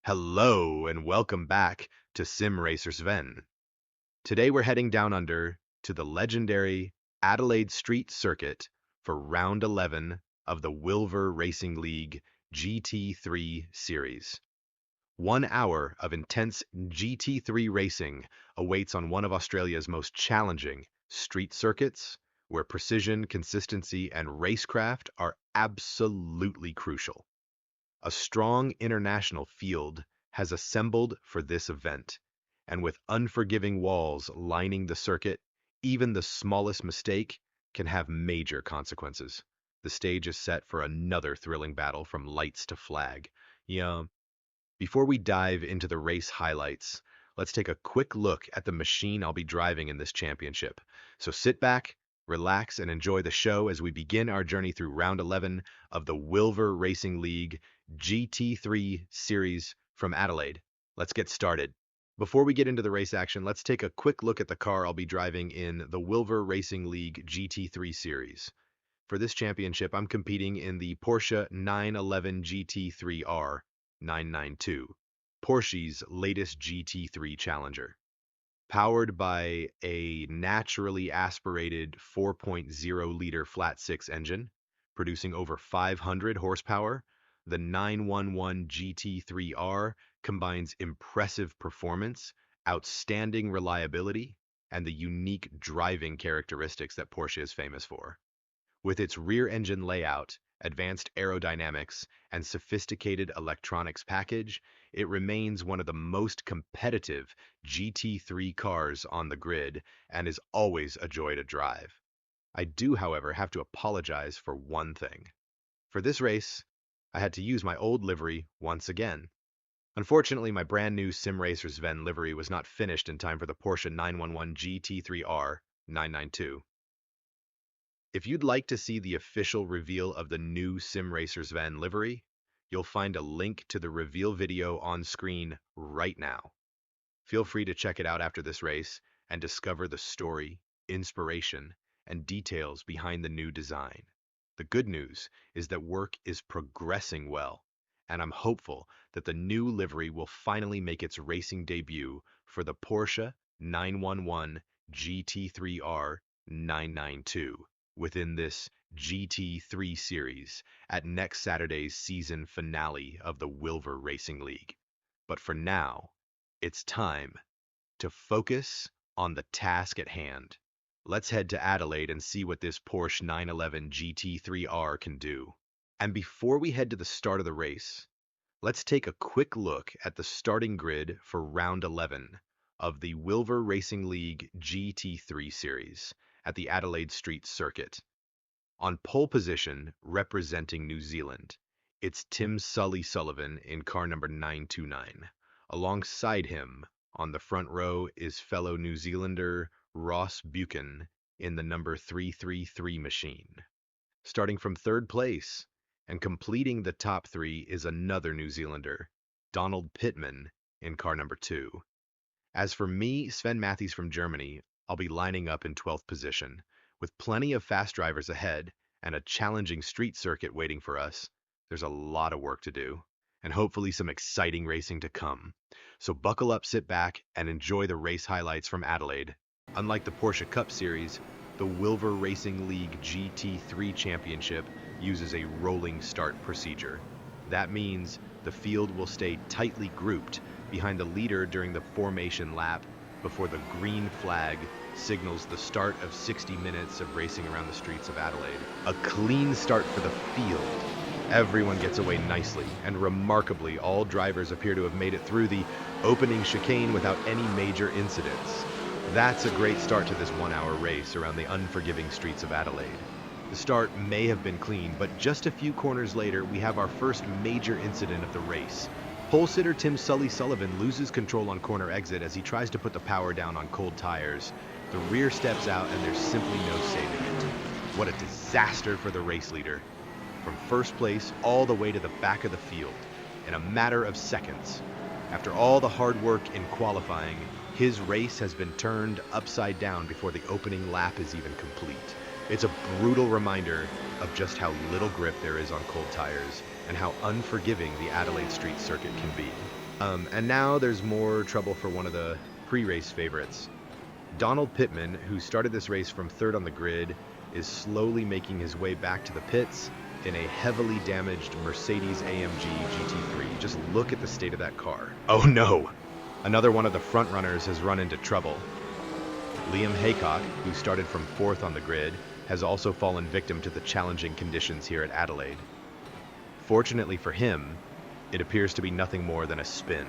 Hello and welcome back to SimRacerSven. Today we're heading down under to the legendary Adelaide Street Circuit for round 11 of the Wilver Racing League GT3 series. 1 hour of intense GT3 racing awaits on one of Australia's most challenging street circuits, where precision, consistency, and racecraft are absolutely crucial. A strong international field has assembled for this event, and with unforgiving walls lining the circuit, even the smallest mistake can have major consequences. The stage is set for another thrilling battle from lights to flag. Before we dive into the race highlights, let's take a quick look at the machine I'll be driving in this championship. So sit back, relax, and enjoy the show as we begin our journey through round 11 of the Wilver Racing League GT3 series from Adelaide. Let's get started. Before we get into the race action, let's take a quick look at the car I'll be driving in the Wilver Racing League GT3 series. For this championship, I'm competing in the Porsche 911 GT3 R 992, Porsche's latest GT3 challenger. Powered by a naturally aspirated 4.0-liter flat-six engine, producing over 500 horsepower, the 911 GT3 R combines impressive performance, outstanding reliability, and the unique driving characteristics that Porsche is famous for. With its rear engine layout, advanced aerodynamics, and sophisticated electronics package, it remains one of the most competitive GT3 cars on the grid and is always a joy to drive. I do, however, have to apologize for one thing. For this race, I had to use my old livery once again. Unfortunately, my brand new SimRacerSven livery was not finished in time for the Porsche 911 GT3 R 992. If you'd like to see the official reveal of the new SimRacerSven livery, you'll find a link to the reveal video on screen right now. Feel free to check it out after this race and discover the story, inspiration, and details behind the new design. The good news is that work is progressing well, and I'm hopeful that the new livery will finally make its racing debut for the Porsche 911 GT3 R 992 within this GT3 series at next Saturday's season finale of the Wilver Racing League. But for now, it's time to focus on the task at hand. Let's head to Adelaide and see what this Porsche 911 GT3 R can do. And before we head to the start of the race, let's take a quick look at the starting grid for round 11 of the Wilver Racing League GT3 series at the Adelaide Street Circuit. On pole position, representing New Zealand, it's Tim Sully Sullivan in car number 929. Alongside him, on the front row, is fellow New Zealander Ross Buchan in the number 333 machine. Starting from third place and completing the top three is another New Zealander, Donald Pittman, in car number 2. As for me, Sven Matthews from Germany, I'll be lining up in 12th position. With plenty of fast drivers ahead and a challenging street circuit waiting for us, there's a lot of work to do, and hopefully some exciting racing to come. So buckle up, sit back, and enjoy the race highlights from Adelaide. Unlike the Porsche Cup Series, the Wilver Racing League GT3 Championship uses a rolling start procedure. That means the field will stay tightly grouped behind the leader during the formation lap before the green flag signals the start of 60 minutes of racing around the streets of Adelaide. A clean start for the field. Everyone gets away nicely, and remarkably, all drivers appear to have made it through the opening chicane without any major incidents. That's a great start to this 1-hour race around the unforgiving streets of Adelaide. The start may have been clean, but just a few corners later, we have our first major incident of the race. Pole sitter Tim Sully Sullivan loses control on corner exit as he tries to put the power down on cold tires. The rear steps out and there's simply no saving it. What a disaster for the race leader. From first place all the way to the back of the field in a matter of seconds. After all the hard work in qualifying, his race has been turned upside down before the opening lap is even complete. It's a brutal reminder of just how little grip there is on cold tires and how unforgiving the Adelaide Street Circuit can be. And now there's more trouble for one of the pre-race favorites. Donald Pittman, who started this race from third on the grid, is slowly making his way back to the pits in a heavily damaged Mercedes-AMG GT3. Just look at the state of that car. Oh no! Another one of the front runners has run into trouble. Liam Haycock, who started from fourth on the grid, has also fallen victim to the challenging conditions here at Adelaide. Fortunately for him, it appears to be nothing more than a spin.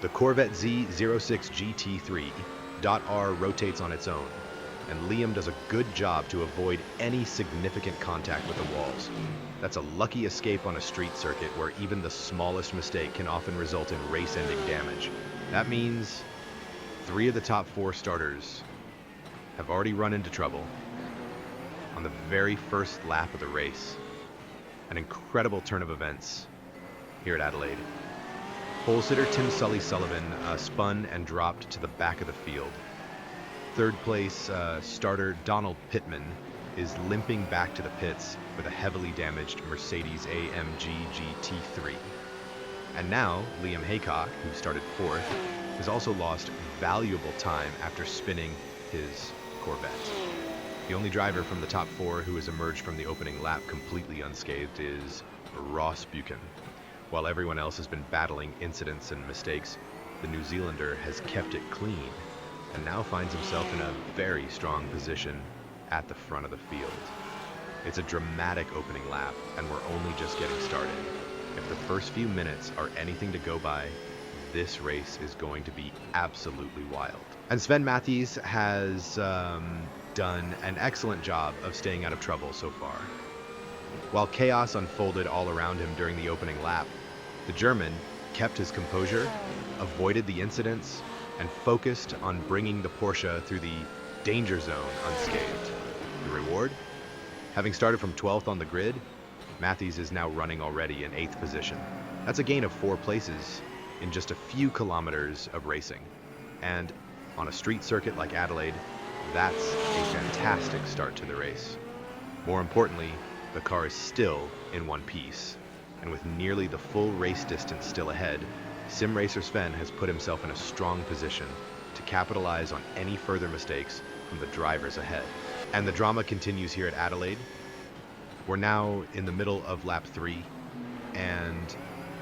The Corvette Z06 GT3 R rotates on its own, and Liam does a good job to avoid any significant contact with the walls. That's a lucky escape on a street circuit where even the smallest mistake can often result in race-ending damage. That means 3 of the top 4 starters have already run into trouble on the very first lap of the race. An incredible turn of events here at Adelaide. Pole sitter Tim Sully Sullivan spun and dropped to the back of the field. Third place starter Donald Pittman is limping back to the pits with a heavily damaged Mercedes-AMG GT3. And now Liam Haycock, who started fourth, has also lost valuable time after spinning his Corvette. The only driver from the top 4 who has emerged from the opening lap completely unscathed is Ross Buchan. While everyone else has been battling incidents and mistakes, the New Zealander has kept it clean and now finds himself in a very strong position at the front of the field. It's a dramatic opening lap, and we're only just getting started. If the first few minutes are anything to go by, this race is going to be absolutely wild. And Sven Matthews has done an excellent job of staying out of trouble so far. While chaos unfolded all around him during the opening lap, the German kept his composure, avoided the incidents, and focused on bringing the Porsche through the danger zone unscathed. The reward? Having started from 12th on the grid, Matthews is now running already in 8th position. That's a gain of 4 places in just a few kilometers of racing. And on a street circuit like Adelaide, that's a fantastic start to the race. More importantly, the car is still in one piece, and with nearly the full race distance still ahead, SimRacerSven has put himself in a strong position to capitalize on any further mistakes from the drivers ahead. And the drama continues here at Adelaide. We're now in the middle of lap 3, and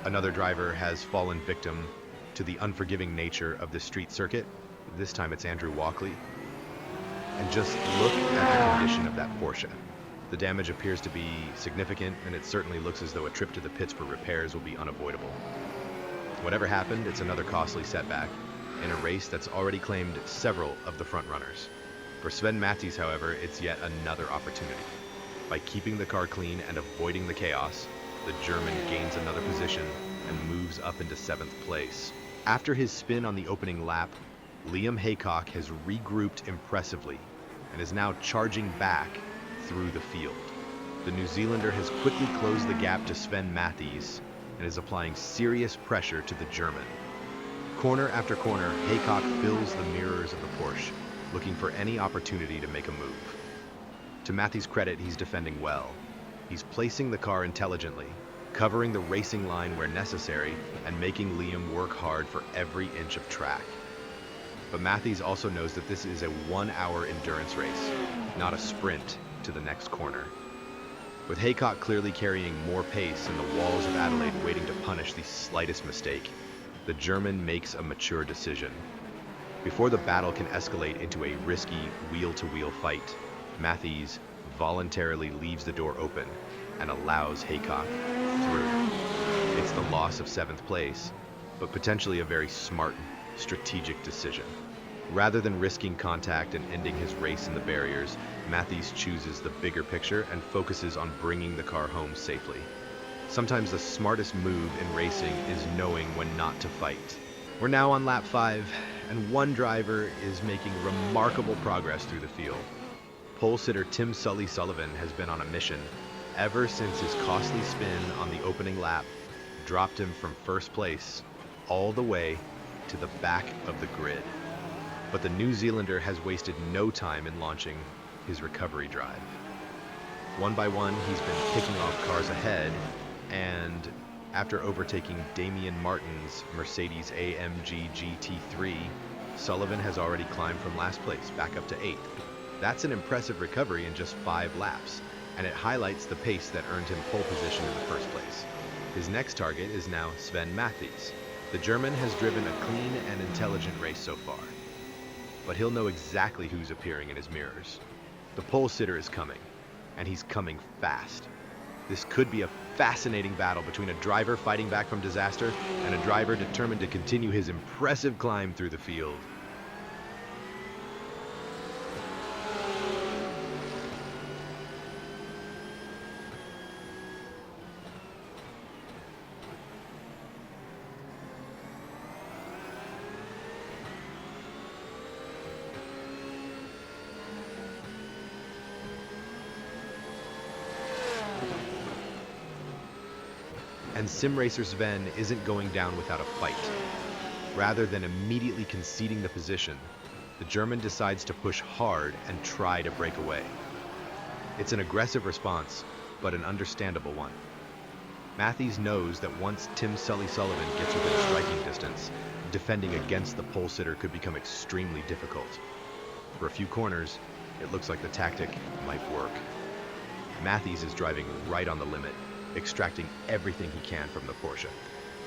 another driver has fallen victim to the unforgiving nature of this street circuit. This time it's Andrew Walkley. And just look at the condition of that Porsche. The damage appears to be significant, and it certainly looks as though a trip to the pits for repairs will be unavoidable. Whatever happened, it's another costly setback in a race that's already claimed several of the front runners. For Sven Matthews, however, it's yet another opportunity. By keeping the car clean and avoiding the chaos, the German gains another position and moves up into 7th place. After his spin on the opening lap, Liam Haycock has regrouped impressively and is now charging back through the field. The New Zealander has quickly closed the gap to Sven Matthews and is applying serious pressure to the German. Corner after corner, Haycock fills the mirrors of the Porsche, looking for any opportunity to make a move. To Matthews' credit, he's defending well. He's placing the car intelligently, covering the racing line where necessary, and making Liam work hard for every inch of track. But Matthews also knows that this is a 1-hour endurance race, not a sprint to the next corner. With Haycock clearly carrying more pace and the walls of Adelaide waiting to punish the slightest mistake, the German makes a mature decision. Before the battle can escalate into a risky wheel-to-wheel fight, Matthews voluntarily leaves the door open and allows Haycock through. It's the loss of 7th place, but potentially a very smart, strategic decision. Rather than risking contact and ending his race in the barriers, Matthews chooses the bigger picture and focuses on bringing the car home safely. Sometimes the smartest move in racing is knowing when not to fight. We're now on lap 5, and one driver is making remarkable progress through the field. Pole sitter Tim Sully Sullivan has been on a mission ever since his costly spin on the opening lap dropped him from first place all the way to the back of the grid. But the New Zealander has wasted no time in launching his recovery drive. One by one, he's been picking off cars ahead, and After overtaking Damian Martin's Mercedes-AMG GT3, Sullivan has already climbed from last place back up to 8th. That's an impressive recovery in just 5 laps, and it highlights the pace that earned him pole position in the first place. His next target is now Sven Mathies. The German has driven a clean and intelligent race so far, but he'll know exactly who's appearing in his mirrors. The pole sitter is coming, and he's coming fast. This could be a fascinating battle between a driver fighting back from disaster and a driver determined to continue his impressive climb through the field. And SimRacerSven isn't going down without a fight. Rather than immediately conceding the position, the German decides to push hard and try to break away. It's an aggressive response, but an understandable one. Mathies knows that once Tim Sully Sullivan gets within striking distance, defending against the pole sitter could become extremely difficult. For a few corners, it looks like the tactic might work. Mathies is driving right on the limit, extracting everything he can from the Porsche.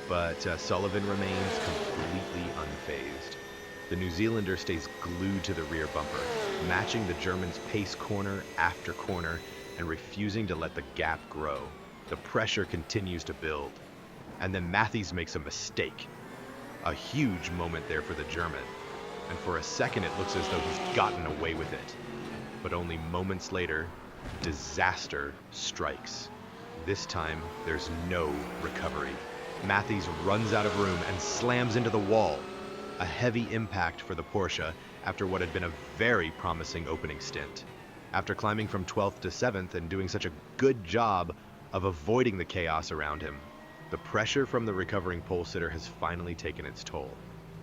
But Sullivan remains completely unfazed. The New Zealander stays glued to the rear bumper, matching the German's pace corner after corner and refusing to let the gap grow. The pressure continues to build. And then Mathies makes a mistake. A huge moment there for the German. And for a second it looks as though he's gotten away with it. But only moments later, disaster strikes. This time, there's no recovery. Mathies runs out of room and slams into the wall. A heavy impact for the Porsche after what had been a very promising opening stint. After climbing from 12th to 7th and doing such a good job of avoiding the chaos around him, the pressure from the recovering pole sitter has finally taken its toll.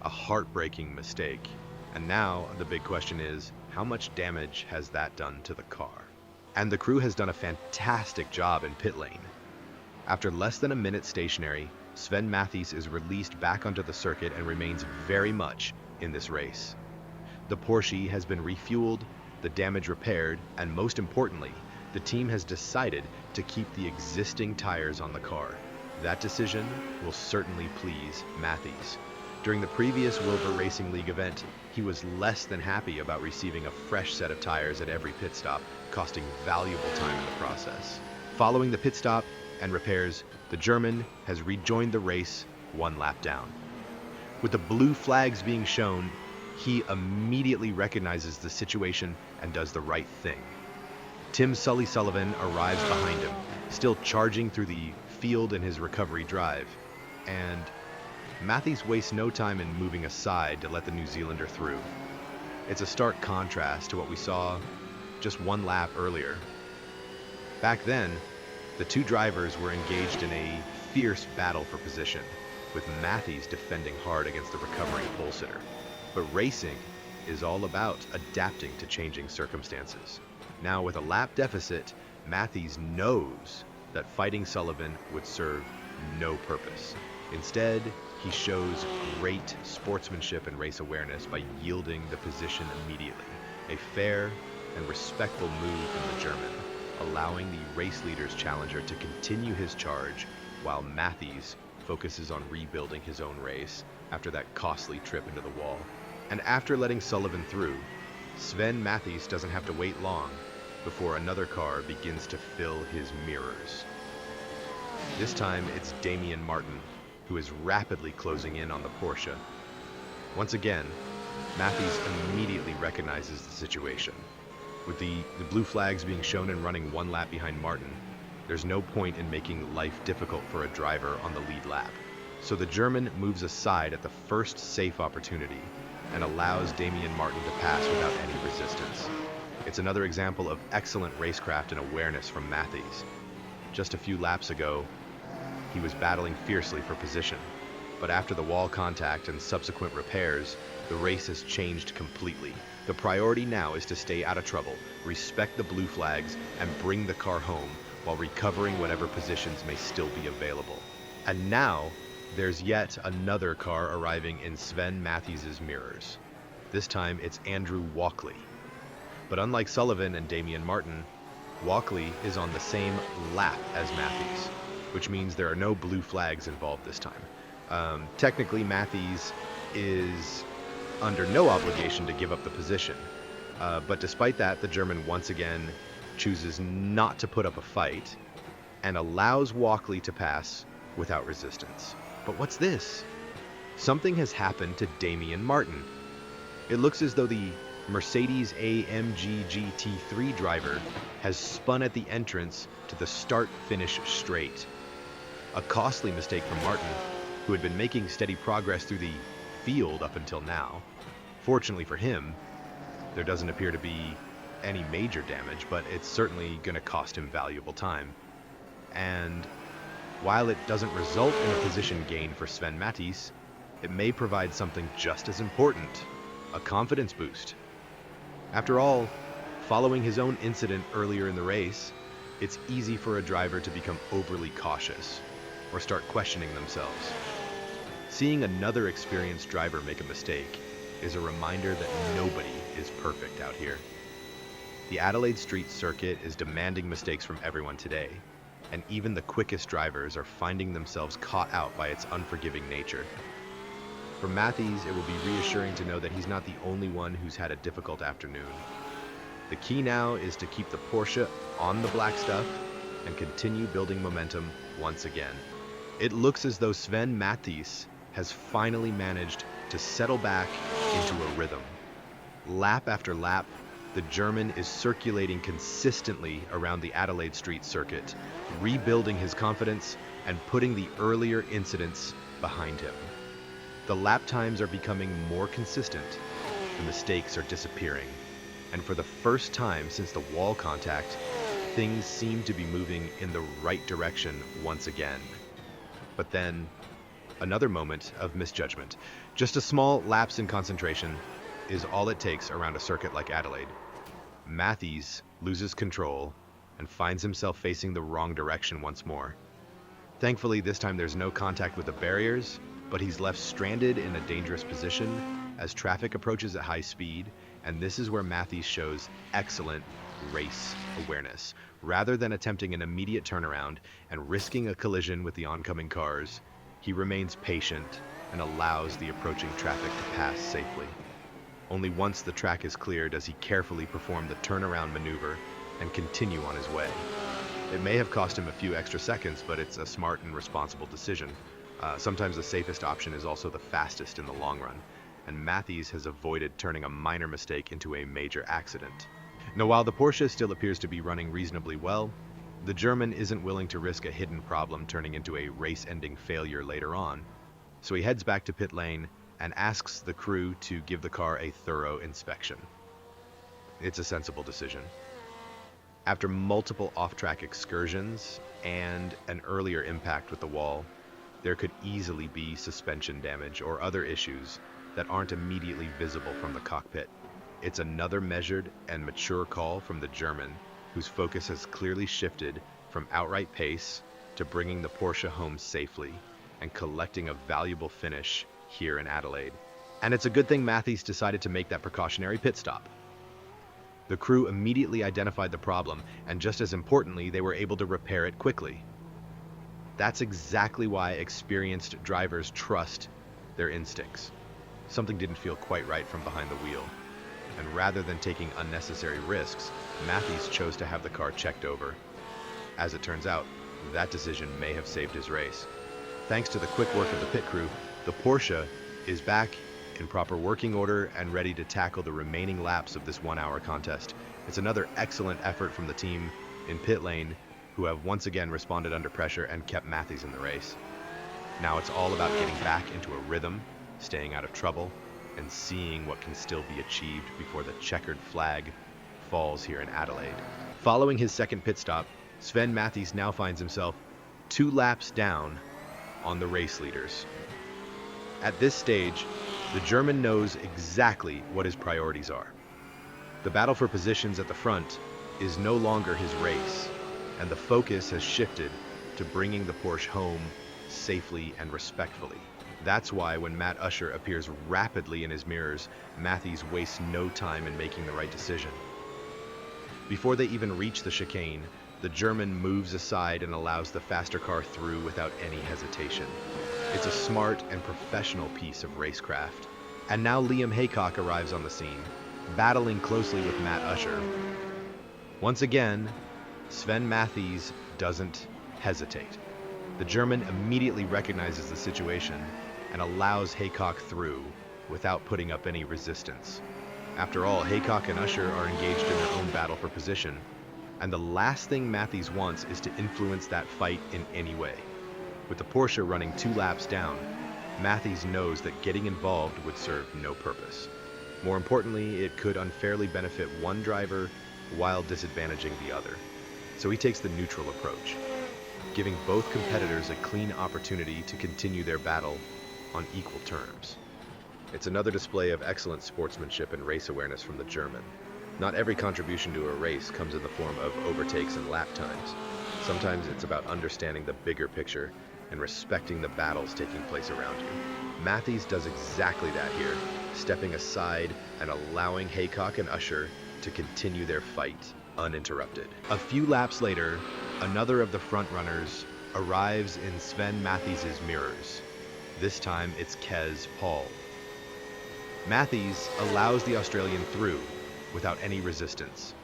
A heartbreaking mistake. And now, the big question is, how much damage has that done to the car? And the crew has done a fantastic job in pit lane. After less than a minute stationary, Sven Mathies is released back onto the circuit and remains very much in this race. The Porsche has been refueled, the damage repaired, and most importantly, the team has decided to keep the existing tires on the car. That decision will certainly please Mathies. During the previous Wilver Racing League event, he was less than happy about receiving a fresh set of tires at every pit stop, costing valuable time in the process. Following the pit stop and repairs, the German has rejoined the race 1 lap down. With the blue flags being shown, he immediately recognizes the situation and does the right thing. Tim Sully Sullivan arrives behind him, still charging through the field in his recovery drive, and Mathies wastes no time in moving aside to let the New Zealander through. It's a stark contrast to what we saw just 1 lap earlier. Back then, the two drivers were engaged in a fierce battle for position, with Mathies defending hard against the recovering pole sitter. But racing is all about adapting to changing circumstances. Now, with a lap deficit, Mathies knows that fighting Sullivan would serve no purpose. Instead, he shows great sportsmanship and race awareness by yielding the position immediately. A fair and respectful move from the German, allowing the race leader's challenger to continue his charge while Mathies focuses on rebuilding his own race after that costly trip into the wall. And after letting Sullivan through, Sven Mathies doesn't have to wait long before another car begins to fill his mirrors. This time it's Damian Martin, who is rapidly closing in on the Porsche. Once again, Mathies immediately recognizes the situation. With the blue flags being shown and running 1 lap behind Martin, there's no point in making life difficult for a driver on the lead lap. So the German moves aside at the first safe opportunity and allows Damian Martin to pass without any resistance. It's another example of excellent racecraft and awareness from Mathies. Just a few laps ago, he was battling fiercely for position, but after the wall contact and subsequent repairs, the race has changed completely. The priority now is to stay out of trouble, respect the blue flags, and bring the car home while recovering whatever positions may still be available. And now, there's yet another car arriving in Sven Matthews' mirrors. This time, it's Andrew Walkley. But unlike Sullivan and Damian Martin, Walkley is on the same lap as Matthews, which means there are no blue flags involved this time. Technically, Matthews is under no obligation to give up the position. But despite that, the German once again chooses not to put up a fight and allows Walkley to pass without resistance. But what's this? Something has happened to Damian Martin. It looks as though the Mercedes-AMG GT3 driver has spun at the entrance to the start-finish straight. A costly mistake from Martin, who had been making steady progress through the field up until now. Fortunately for him, there doesn't appear to be any major damage, but it's certainly going to cost him valuable time. And while it doesn't result in a position gain for Sven Matthews, it may provide something just as important, a confidence boost. After all, following his own incident earlier in the race, it's easy for a driver to become overly cautious or start questioning themselves. Seeing another experienced driver make a mistake is a reminder that nobody is perfect out here. The Adelaide Street Circuit is demanding mistakes from everyone today, and even the quickest drivers are finding themselves caught out by its unforgiving nature. For Matthews, it will be reassuring to know that he's not the only one who's had a difficult afternoon. The key now is to keep the Porsche on the black stuff and continue building momentum once again. It looks as though Sven Matthews has finally managed to settle back into a rhythm. Lap after lap, the German is circulating consistently around the Adelaide Street Circuit, rebuilding his confidence and putting the earlier incidents behind him. The lap times are becoming more consistent, the mistakes are disappearing, and for the first time since the wall contact, things seem to be moving in the right direction once again. But then, another moment of misjudgment. Just a small lapse in concentration is all it takes around a circuit like Adelaide. Matthews loses control and finds himself facing the wrong direction once more. Thankfully, this time there's no contact with the barriers, but he's left stranded in a dangerous position as traffic approaches at high speed, and this is where Matthews shows excellent race awareness. Rather than attempting an immediate turnaround and risking a collision with the oncoming cars, he remains patient and allows the approaching traffic to pass safely. Only once the track is clear does he carefully perform the turnaround maneuver and continue on his way. It may have cost him a few extra seconds, but it's a smart and responsible decision. Sometimes the safest option is also the fastest in the long run, and Matthews has avoided turning a minor mistake into a major accident. Now, while the Porsche still appears to be running reasonably well, the German isn't willing to risk a hidden problem turning into a race-ending failure later on, so he heads back to pit lane and asks the crew to give the car a thorough inspection. It's a sensible decision. After multiple off-track excursions and an earlier impact with the wall, there could easily be suspension damage or other issues that aren't immediately visible from the cockpit. It's another measured and mature call from the German, whose focus has clearly shifted from outright pace to bringing the Porsche home safely and collecting a valuable finish here in Adelaide. And it's a good thing Matthews decided to make that precautionary pit stop. The crew immediately identified the problem, and just as importantly, they were able to repair it quickly. That's exactly why experienced drivers trust their instincts. Something didn't feel quite right from behind the wheel, and rather than taking unnecessary risks, Matthews chose to have the car checked over. As it turns out, that decision may have saved his race. Thanks to the quick work of the pit crew, the Porsche is back in proper working order and ready to tackle the remaining laps of this one-hour contest. It's another excellent effort from the team in pit lane, who have once again responded under pressure and kept Matthews in the race. Now it's all about getting back into a rhythm, staying out of trouble, and seeing what can still be achieved before the checkered flag falls here in Adelaide. Following his second pit stop, Sven Matthews now finds himself 2 laps down on the race leaders. At this stage, the German knows exactly what his priorities are. The battle for positions at the front is no longer his race, and the focus has shifted to bringing the Porsche home safely and respectfully. That's why when Matt Usher appears rapidly in his mirrors, Matthews wastes no time in making the right decision. Before they even reach the chicane, the German moves aside and allows the faster car through without any hesitation. It's a smart and professional piece of racecraft. And now Liam Haycock arrives on the scene, battling closely with Matt Usher. Once again, Sven Matthews doesn't hesitate. The German immediately recognizes the situation and allows Haycock through without putting up any resistance. After all, Haycock and Usher are engaged in their own battle for position, and the last thing Matthews wants is to influence that fight in any way. With the Porsche running 2 laps down, Matthews knows that getting involved would serve no purpose. More importantly, it could unfairly benefit one driver while disadvantaging the other. So he takes the neutral approach, giving both competitors a clean opportunity to continue their battle on equal terms. It's another display of excellent sportsmanship and race awareness from the German. Not every contribution to a race comes in the form of overtakes and lap times. Sometimes it's about understanding the bigger picture and respecting the battles taking place around you. Matthews does exactly that here, stepping aside and allowing Haycock and Usher to continue their fight uninterrupted. A few laps later, another of the frontrunners arrives in Sven Matthews' mirrors. This time it's Kes Paul. Matthews allows the Australian through without any resistance,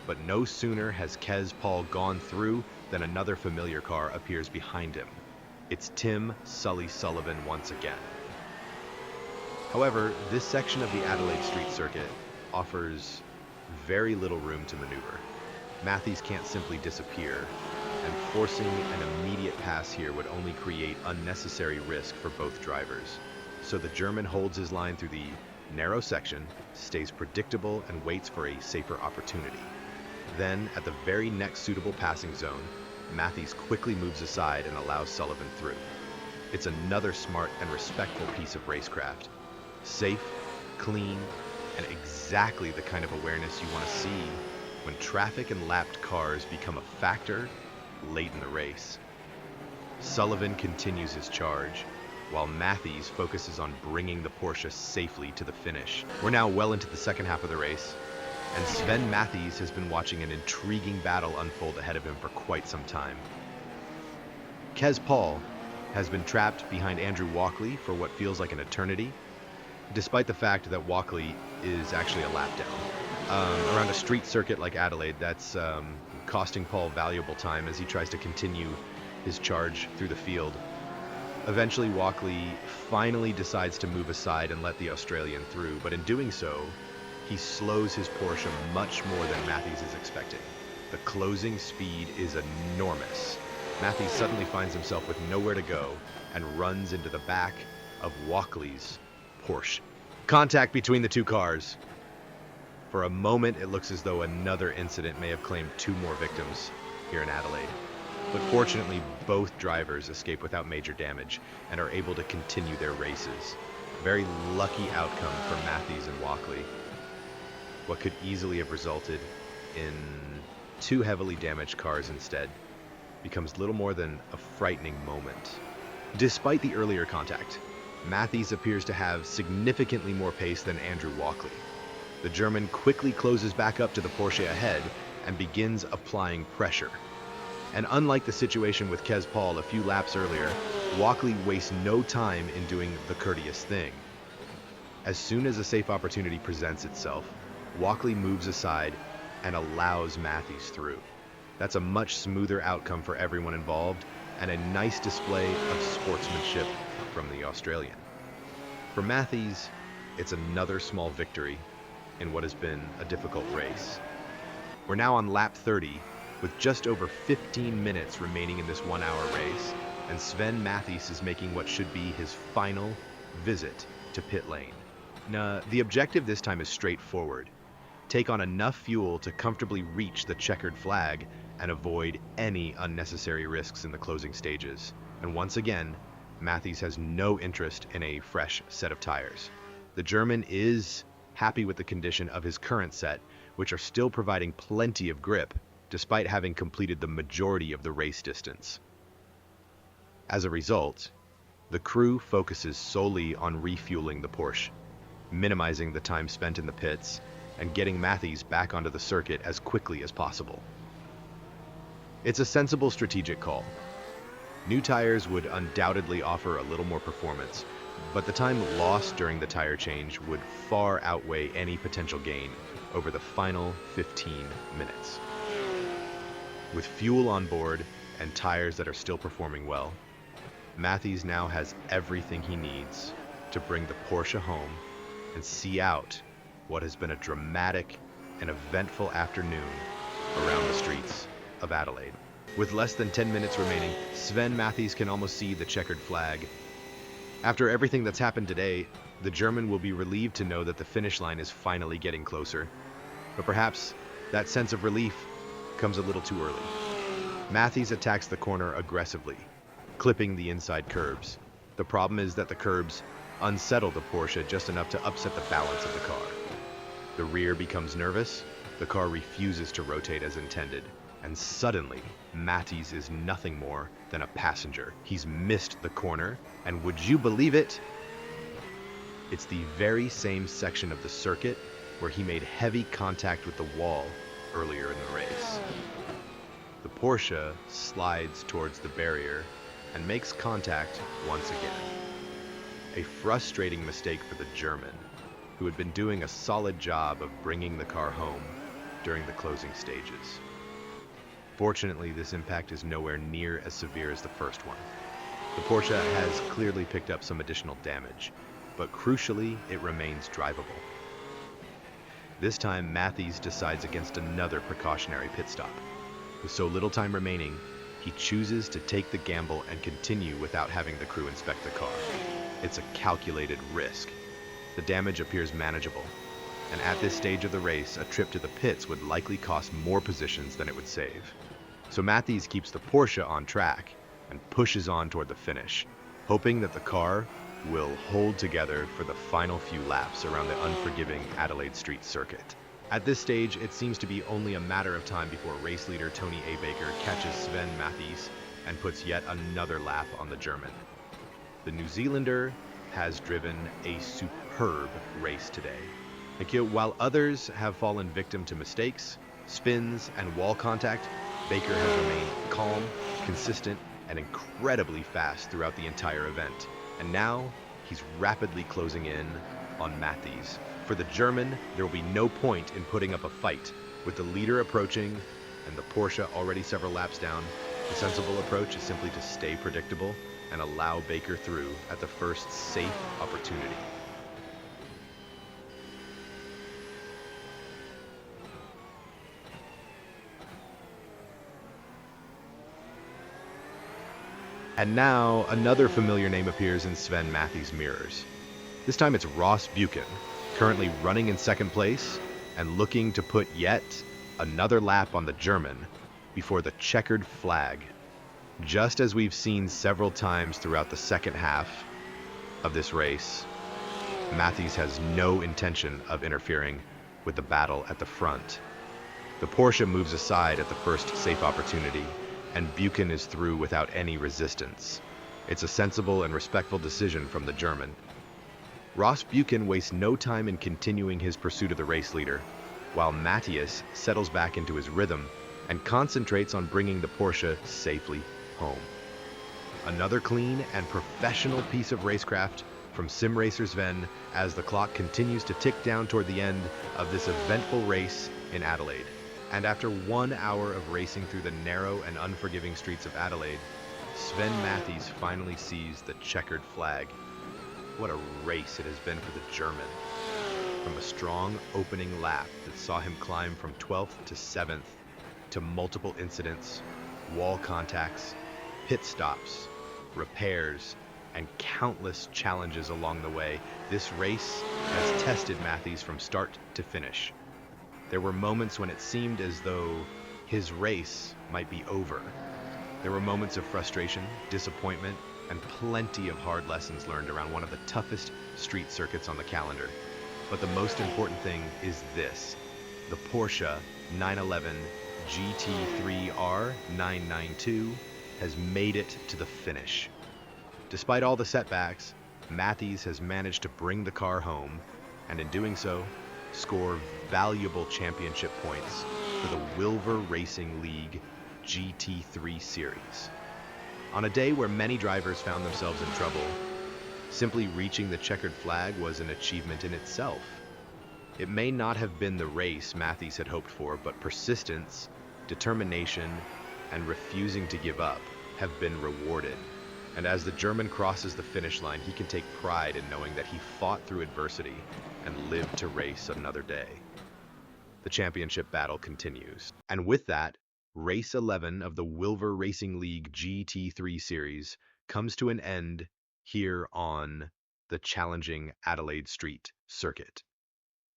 but no sooner has Kes Paul gone through than another familiar car appears behind him. It's Tim Sully Sullivan once again. However, this section of the Adelaide Street Circuit offers very little room to maneuver. Matthews can't simply disappear, and forcing an immediate pass here would only create unnecessary risk for both drivers. So the German holds his line through the narrow section, stays predictable, and waits for a safer opportunity. Then, at the very next suitable passing zone, Matthews quickly moves aside and allows Sullivan through. It's another smart and respectful piece of racecraft. Safe, clean, and exactly the kind of awareness you want to see when traffic and lapped cars become a factor late in the race. Sullivan continues his charge, while Matthews focuses on bringing the Porsche safely to the finish. We're now well into the second half of the race, and Sven Matthews has been watching an intriguing battle unfold ahead of him for quite some time. Kes Paul has been trapped behind Andrew Walkley for what feels like an eternity, despite the fact that Walkley is actually a lap down. Around a street circuit like Adelaide, that's costing Paul valuable time as he tries to continue his charge through the field. Eventually, Walkley finally decides to move aside and let the Australian through, but in doing so, he slows his Porsche much more than Matthews is expecting. The closing speed is enormous. Matthews suddenly finds himself with nowhere to go and runs into the back of Walkley's Porsche. Contact between the two cars. For a moment, it looks as though another incident may have claimed 2 more victims here in Adelaide. But fortunately, both drivers escape without major damage and are able to continue their races. A very lucky outcome for Matthews and Walkley. What could easily have resulted in 2 heavily damaged cars instead becomes little more than a frightening moment. Despite the earlier contact, Matthews appears to have significantly more pace than Andrew Walkley. The German quickly closes back up to the Porsche ahead and begins applying pressure. And unlike the situation with Kes Paul a few laps earlier, Walkley wastes no time in doing the courteous thing. As soon as a safe opportunity presents itself, Walkley moves aside and allows Matthews through. That's a much smoother outcome for everyone involved and a nice display of sportsmanship from the Australian. For Matthews, it's another small victory in what has been a difficult race. We're now on lap 30, with just over 15 minutes remaining in this 1-hour race, and Sven Matthews is making what should be his final visit to pit lane. Now, the objective this time is straightforward. Take on enough fuel to comfortably reach the checkered flag and avoid any unnecessary risks in the closing stages. And once again, Matthews has no interest in a fresh set of tires. The German is happy with the condition of his current set, which are still providing plenty of grip, despite having completed the majority of the race distance. As a result, the crew focuses solely on refueling the Porsche, minimizing the time spent in the pits, and getting Matthews back onto the circuit as quickly as possible. It's a sensible strategic call. New tires would undoubtedly offer a little more performance, but the time lost during the tire change would far outweigh any potential gain over the final 15 minutes. With fuel on board and tires that are still performing well, Matthews now has everything he needs to bring the Porsche home and see out what has been a dramatic and eventful afternoon around the streets of Adelaide. With less than 10 minutes remaining, Sven Matthews can almost see the checkered flag. After everything that's happened today, the German will be relieved to know that the finish line is finally getting closer. But perhaps that sense of relief comes a little too early. Matthews attacks the corner aggressively, clipping the inside curbs. The problem is that the curbs unsettle the Porsche just enough to upset the balance of the car. The rear becomes nervous, the car refuses to rotate as intended, and suddenly, Matthews is nothing more than a passenger. He's missed the corner, and would you believe it? It's the very same section of the circuit where he made heavy contact with the wall earlier in the race. The Porsche slides towards the barrier and makes contact once again. A frustrating mistake for the German, who had been doing a solid job of bringing the car home during the closing stages. Fortunately, this impact is nowhere near as severe as the first one. The Porsche has clearly picked up some additional damage, but crucially, it remains drivable. This time, Matthews decides against another precautionary pit stop. With so little time remaining, he chooses to take the gamble and continue without having the crew inspect the car. It's a calculated risk. The damage appears manageable, and at this stage of the race, a trip to the pits would likely cost more positions than it would save. So Matthews keeps the Porsche on track and pushes on toward the finish, hoping that the car will hold together for the final few laps around the unforgiving Adelaide Street Circuit. At this stage, it seems to be only a matter of time before race leader Tony A. Baker catches Sven Matthews and puts yet another lap on the German. The New Zealander has driven a superb race today. While others have fallen victim to mistakes, spins, and wall contact, Baker has remained calm, consistent, and incredibly fast throughout the entire event. And now, he's rapidly closing in on Matthews. For the German, there will be no point in putting up a fight. With the leader approaching and the Porsche already several laps down, the sensible approach is simply to stay predictable and allow Baker through at the first safe opportunity. And now, another familiar name appears in Sven Matthews' mirrors. This time it's Ross Buchan, currently running in second place and looking to put yet another lap on the German before the checkered flag. Just as we've seen several times throughout the second half of this race, Matthews has no intention of interfering with the battle at the front. The Porsche moves aside at the first safe opportunity, and Buchan is through without any resistance. It's a sensible and respectful decision from the German. Ross Buchan wastes no time in continuing his pursuit of the race leader, while Matthews settles back into his rhythm and concentrates on bringing the Porsche safely home. Another clean and professional piece of racecraft from SimRacerSven as the clock continues to tick down toward the end of this eventful race in Adelaide. And after 1 hour of racing through the narrow and unforgiving streets of Adelaide, Sven Matthews finally sees the checkered flag. What a race it has been for the German. From a strong opening lap that saw him climb from 12th to 7th, to multiple incidents, wall contacts, pit stops, repairs, and countless challenges along the way, this race has tested Matthews from start to finish. There were moments when it seemed as though his race might be over. There were moments of frustration, disappointment, and plenty of hard lessons learned around one of the toughest street circuits on the calendar. But the most important thing is this: the Porsche 911 GT3 R 992 has made it to the finish. Despite all the setbacks, Matthews has managed to bring the car home, and in doing so, score valuable championship points for the Wilver Racing League GT3 Series. On a day where many drivers found themselves in trouble, simply reaching the checkered flag was an achievement in itself. It may not have been the race Matthews had hoped for, but persistence, determination, and refusing to give up have been rewarded. And as the German crosses the finish line, he can take pride in knowing that he fought through adversity and lived to race another day. The championship battle continues. And with that, Race 11 of the Wilver Racing League GT3 Series comes to an end here on the challenging Adelaide Street Circuit.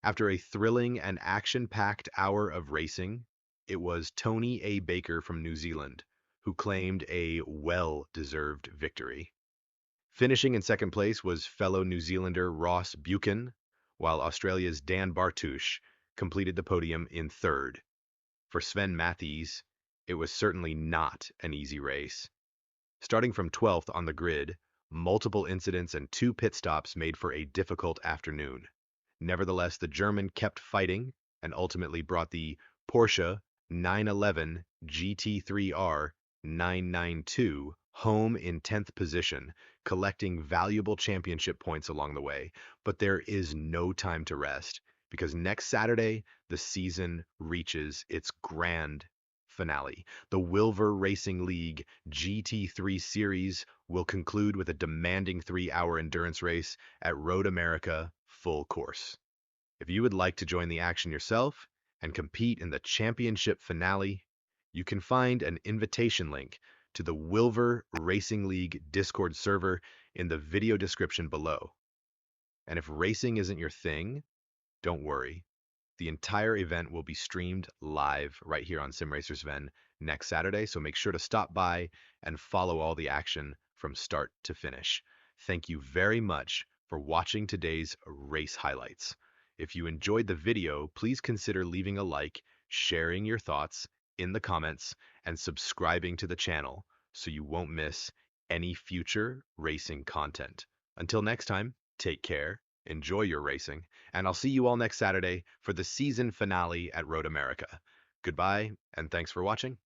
After a thrilling and action-packed hour of racing, it was Tony A. Baker from New Zealand who claimed a well-deserved victory. Finishing in second place was fellow New Zealander Ross Buchan, while Australia's Dan Bartusch completed the podium in third. For Sven Matthews, it was certainly not an easy race. Starting from 12th on the grid, multiple incidents and 2 pit stops made for a difficult afternoon. Nevertheless, the German kept fighting and ultimately brought the Porsche 911 GT3 R 992 home in 10th position, collecting valuable championship points along the way. But there is no time to rest, because next Saturday, the season reaches its grand finale. The Wilver Racing League GT3 Series will conclude with a demanding 3-hour endurance race at Road America full course. If you would like to join the action yourself and compete in the championship finale, you can find an invitation link to the Wilver Racing League Discord server in the video description below. And if racing isn't your thing, don't worry. The entire event will be streamed live right here on SimRacerSven next Saturday, so make sure to stop by and follow all the action from start to finish. Thank you very much for watching today's race highlights. If you enjoyed the video, please consider leaving a like, sharing your thoughts in the comments, and subscribing to the channel so you won't miss any future racing content. Until next time, take care, enjoy your racing, and I'll see you all next Saturday for the season finale at Road America. Goodbye, and thanks for watching.